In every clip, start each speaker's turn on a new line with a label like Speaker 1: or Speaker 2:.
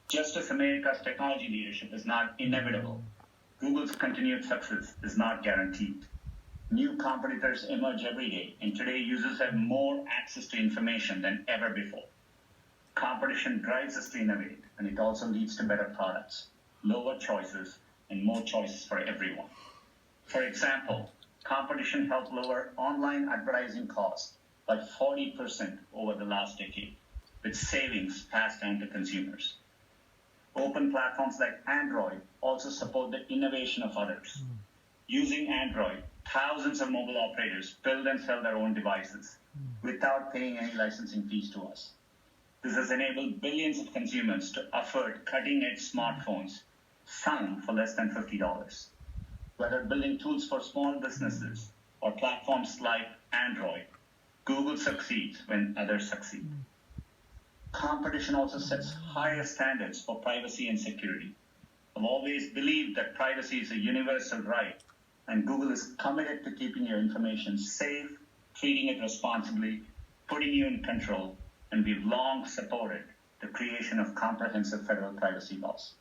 Speaker 1: Just as America's technology leadership is not inevitable, Google's continued success is not guaranteed. New competitors emerge every day, and today users have more access to information than ever before. Competition drives us to innovate, and it also leads to better products, lower choices, and more choices for everyone. For example, competition helped lower online advertising costs by 40% over the last decade, with savings passed on to consumers. Open platforms like Android also support the innovation of others. Using Android, thousands of mobile operators build and sell their own devices without paying any licensing fees to us. This has enabled billions of consumers to afford cutting-edge smartphones, some for less than $50. Whether building tools for small businesses or platforms like Android, Google succeeds when others succeed. Competition also sets higher standards for privacy and security. I've always believed that privacy is a universal right, and Google is committed to keeping your information safe, treating it responsibly, putting you in control, and we've long supported the creation of comprehensive federal privacy laws.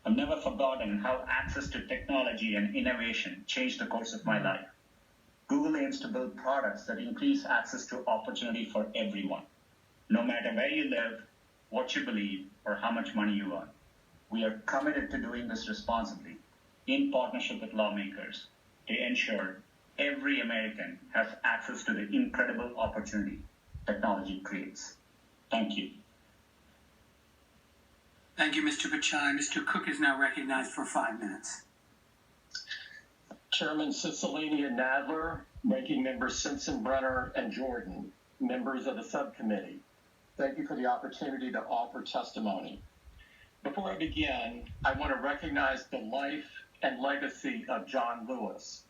Speaker 1: I've never forgotten how access to technology and innovation changed the course of my life. Google aims to build products that increase access to opportunity for everyone, no matter where you live, what you believe, or how much money you earn. We are committed to doing this responsibly in partnership with lawmakers to ensure every American has access to the incredible opportunity technology creates. Thank you.
Speaker 2: Thank you, Mr. Pichai. Mr. Cook is now recognized for 5 minutes.
Speaker 3: Chairman Cicilline and Nadler, Ranking Members Sensenbrenner and Jordan, members of the subcommittee, thank you for the opportunity to offer testimony. Before I begin, I want to recognize the life and legacy of John Lewis.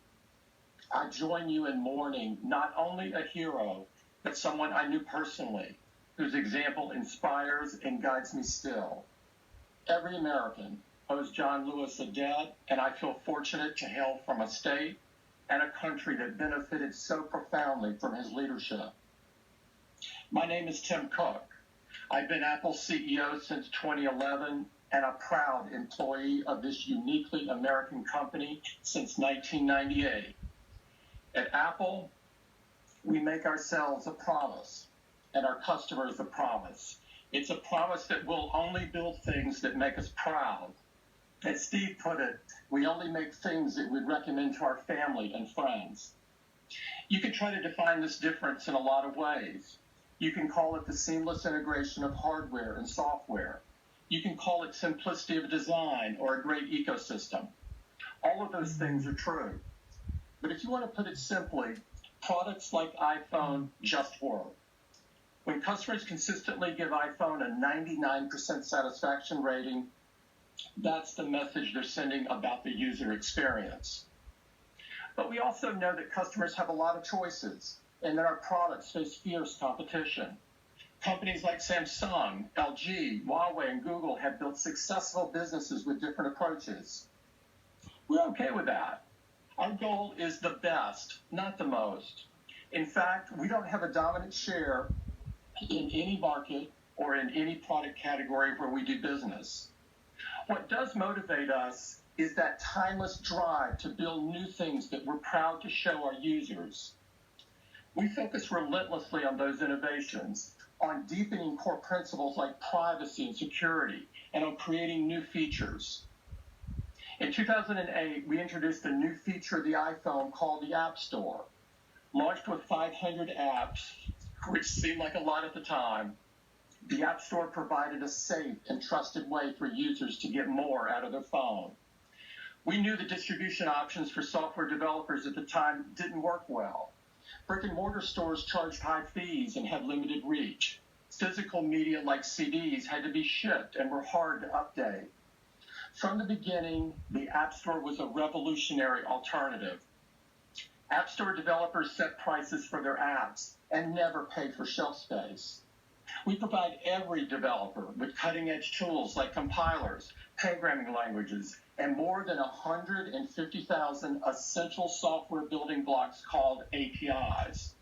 Speaker 3: I join you in mourning not only a hero, but someone I knew personally, whose example inspires and guides me still. Every American owes John Lewis a debt, and I feel fortunate to hail from a state and a country that benefited so profoundly from his leadership. My name is Tim Cook. I've been Apple's CEO since 2011 and a proud employee of this uniquely American company since 1998. At Apple, we make ourselves a promise and our customers a promise. It's a promise that we'll only build things that make us proud. As Steve put it, we only make things that we'd recommend to our family and friends. You can try to define this difference in a lot of ways. You can call it the seamless integration of hardware and software. You can call it simplicity of design or a great ecosystem. All of those things are true. But if you want to put it simply, products like iPhone just work. When customers consistently give iPhone a 99% satisfaction rating, that's the message they're sending about the user experience. But we also know that customers have a lot of choices and that our products face fierce competition. Companies like Samsung, LG, Huawei, and Google have built successful businesses with different approaches. We're okay with that. Our goal is the best, not the most. In fact, we don't have a dominant share in any market or in any product category where we do business. What does motivate us is that timeless drive to build new things that we're proud to show our users. We focus relentlessly on those innovations, on deepening core principles like privacy and security, and on creating new features. In 2008, we introduced a new feature of the iPhone called the App Store. Launched with 500 apps, which seemed like a lot at the time, the App Store provided a safe and trusted way for users to get more out of their phone. We knew the distribution options for software developers at the time didn't work well. Brick-and-mortar stores charged high fees and had limited reach. Physical media like CDs had to be shipped and were hard to update. From the beginning, the App Store was a revolutionary alternative. App Store developers set prices for their apps and never paid for shelf space. We provide every developer with cutting-edge tools like compilers, programming languages, and more than 150,000 essential software building blocks called APIs.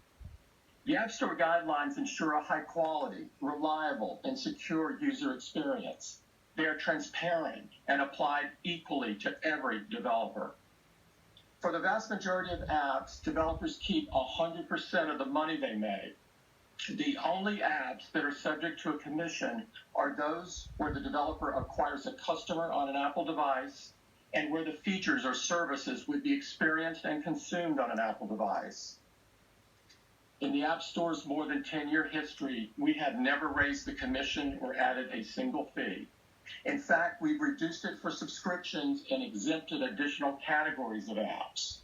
Speaker 3: The App Store guidelines ensure a high-quality, reliable, and secure user experience. They are transparent and applied equally to every developer. For the vast majority of apps, developers keep 100% of the money they make. The only apps that are subject to a commission are those where the developer acquires a customer on an Apple device and where the features or services would be experienced and consumed on an Apple device. In the App Store's more than 10-year history, we have never raised the commission or added a single fee. In fact, we've reduced it for subscriptions and exempted additional categories of apps.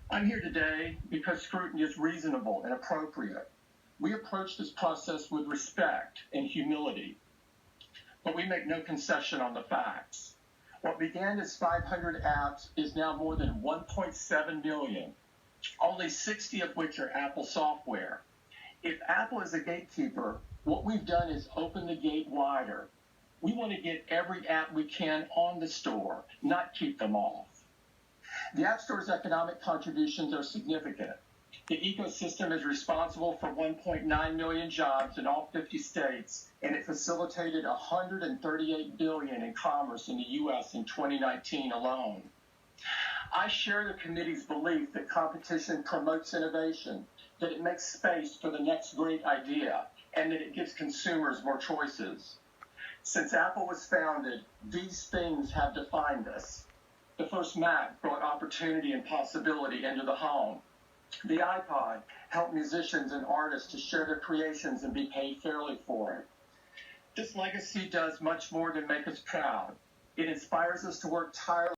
Speaker 3: I'm here today because scrutiny is reasonable and appropriate. We approach this process with respect and humility, but we make no concession on the facts. What began as 500 apps is now more than 1.7 million, only 60 of which are Apple software. If Apple is a gatekeeper, what we've done is open the gate wider. We want to get every app we can on the store, not keep them off. The App Store's economic contributions are significant. The ecosystem is responsible for 1.9 million jobs in all 50 states, and it facilitated $138 billion in commerce in the U.S. in 2019 alone. I share the committee's belief that competition promotes innovation, that it makes space for the next great idea, and that it gives consumers more choices. Since Apple was founded, these things have defined us. The first Mac brought opportunity and possibility into the home. The iPod helped musicians and artists to share their creations and be paid fairly for it. This legacy does much more than make us proud. It inspires us to work tirelessly